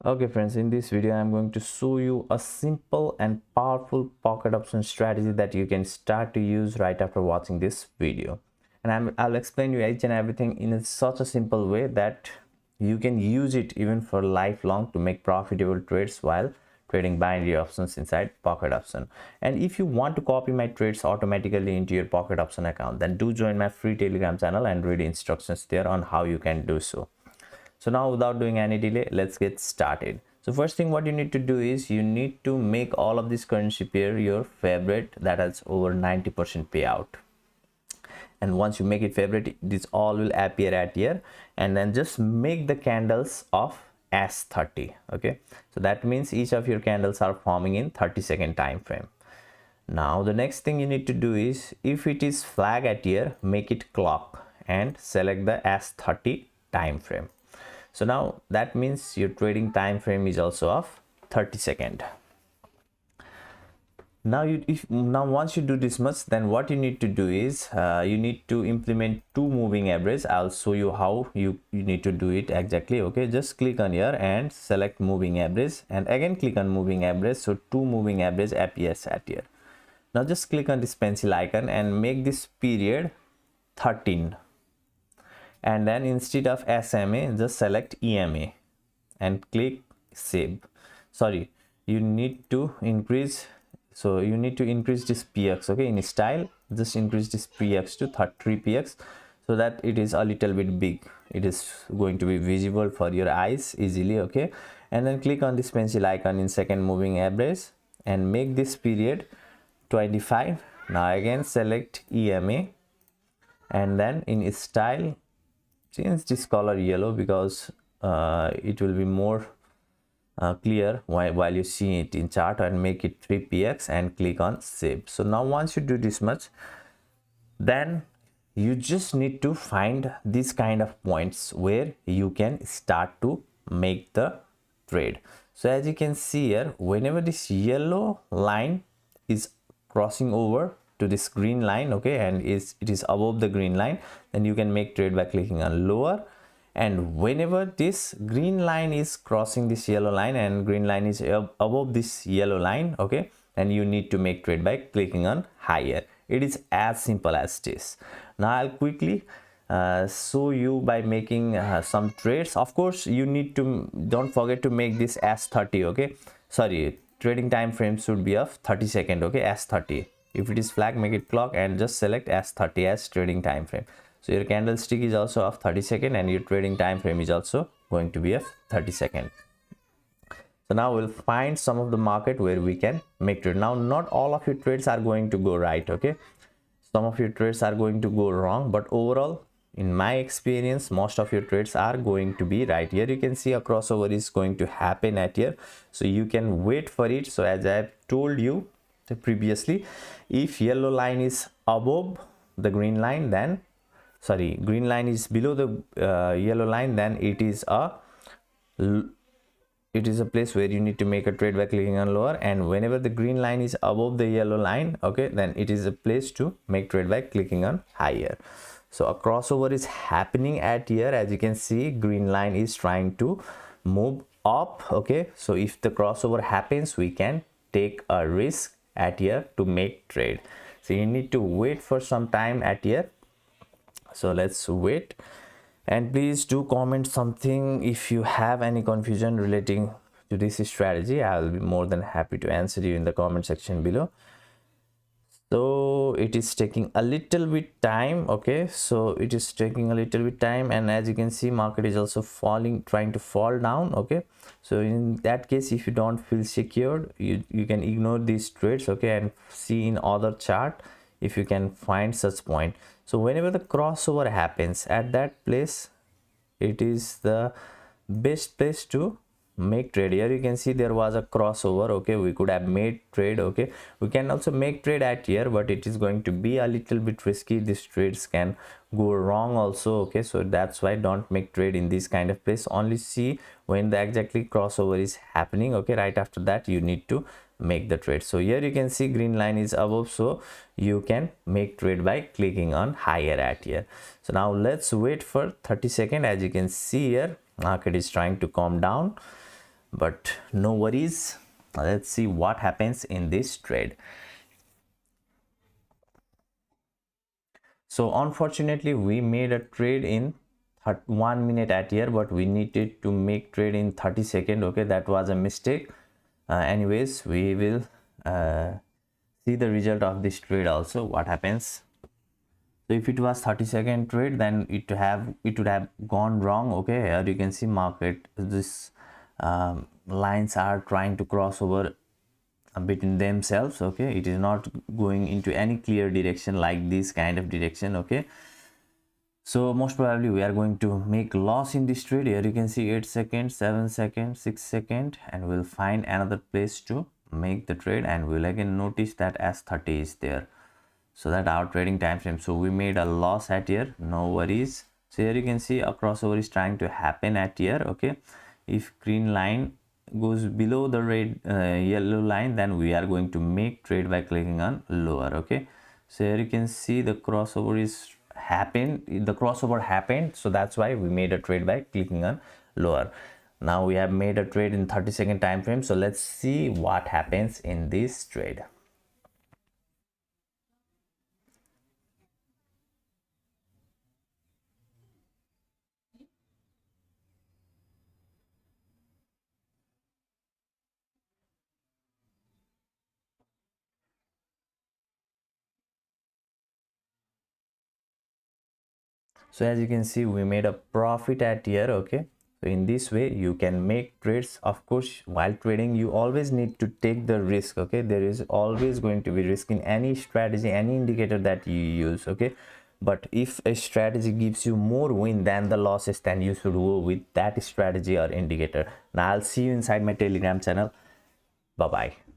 Okay friends, in this video I'm going to show you a simple and powerful pocket option strategy that you can start to use right after watching this video. And I'll explain you each and everything in such a simple way that you can use it even for lifelong to make profitable trades while trading binary options inside pocket option. And if you want to copy my trades automatically into your pocket option account, then do join my free Telegram channel and read instructions there on how you can do so. So now without doing any delay, let's get started. So first thing what you need to do is you need to make all of this currency pair your favorite that has over 90% payout. And once you make it favorite, this all will appear at here, and then just make the candles of S30. Okay, so that means each of your candles are forming in 30-second time frame. Now the next thing you need to do is, if it is flag at here, make it clock and select the S30 time frame. So now that means your trading time frame is also of 30-second. Now once you do this much, then what you need to do is you need to implement two moving average. I'll show you how you need to do it exactly. Okay, just click on here and select moving average, and again click on moving average, so two moving average appears at here. Now just click on this pencil icon and make this period 13, and then instead of SMA just select EMA and click save. Sorry, you need to increase, so you need to increase this px. Okay, in style just increase this px to 33 px so that it is a little bit big. It is going to be visible for your eyes easily. Okay, and then click on this pencil icon in second moving average and make this period 25. Now again select EMA, and then in style change this color yellow because it will be more clear while you see it in chart, and make it 3px and click on save. So now once you do this much, then you just need to find this kind of points where you can start to make the trade. So as you can see here, whenever this yellow line is crossing over to this green line, okay, and it is above the green line, then you can make trade by clicking on lower. And whenever this green line is crossing this yellow line and green line is above this yellow line, okay, and you need to make trade by clicking on higher. It is as simple as this. Now I'll quickly show you by making some trades. Of course you need to, don't forget to make this as 30. Okay, sorry, trading time frame should be of 30-second. Okay, as 30. If it is flag, make it clock and just select as 30 as trading time frame. So your candlestick is also of 30-second and your trading time frame is also going to be of 30-second. So now we'll find some of the market where we can make trade. Now not all of your trades are going to go right. Okay, some of your trades are going to go wrong, but overall in my experience most of your trades are going to be right. Here you can see a crossover is going to happen at here, so you can wait for it. So as I have told you previously, if yellow line is above the green line, then sorry, green line is below the yellow line, then it is a place where you need to make a trade by clicking on lower. And whenever the green line is above the yellow line, okay, then it is a place to make trade by clicking on higher. So a crossover is happening at here. As you can see, green line is trying to move up. Okay, so if the crossover happens, we can take a risk at here to make trade. So you need to wait for some time at here. So let's wait, and please do comment something if you have any confusion relating to this strategy. I will be more than happy to answer you in the comment section below. So it is taking a little bit time. Okay, so it is taking a little bit time, and as you can see, market is also falling, trying to fall down. Okay, so in that case, if you don't feel secured, you can ignore these trades. Okay, and see in other chart if you can find such point. So whenever the crossover happens at that place, it is the best place to make trade. Here you can see there was a crossover. Okay, we could have made trade. Okay, we can also make trade at here, but it is going to be a little bit risky. These trades can go wrong also. Okay, so that's why don't make trade in this kind of place. Only see when the exactly crossover is happening. Okay, right after that you need to make the trade. So here you can see green line is above, so you can make trade by clicking on higher at here. So now let's wait for 30 seconds. As you can see here, market is trying to calm down. but no worries. Let's see what happens in this trade. So unfortunately we made a trade in 1 minute at here, but we needed to make trade in 30 seconds. Okay, that was a mistake. Anyways, we will see the result of this trade also, what happens. So if it was 30-second trade, then it would have gone wrong. Okay, here you can see market, this lines are trying to cross over between themselves. Okay, it is not going into any clear direction like this kind of direction. Okay, so most probably we are going to make loss in this trade. Here you can see 8 seconds, 7 seconds, 6 seconds, and we'll find another place to make the trade, and we'll again notice that S30 is there, so that our trading time frame. So we made a loss at here, no worries. So here you can see a crossover is trying to happen at here. Okay, if green line goes below the red yellow line, then we are going to make trade by clicking on lower. Okay, so here you can see the crossover is happened, so that's why we made a trade by clicking on lower. Now we have made a trade in 30-second time frame, so let's see what happens in this trade. So as you can see, we made a profit at here. Okay, so in this way you can make trades. Of course, while trading you always need to take the risk. Okay, there is always going to be risk in any strategy, any indicator that you use. Okay, but if a strategy gives you more win than the losses, then you should go with that strategy or indicator. Now I'll see you inside my Telegram channel. Bye bye.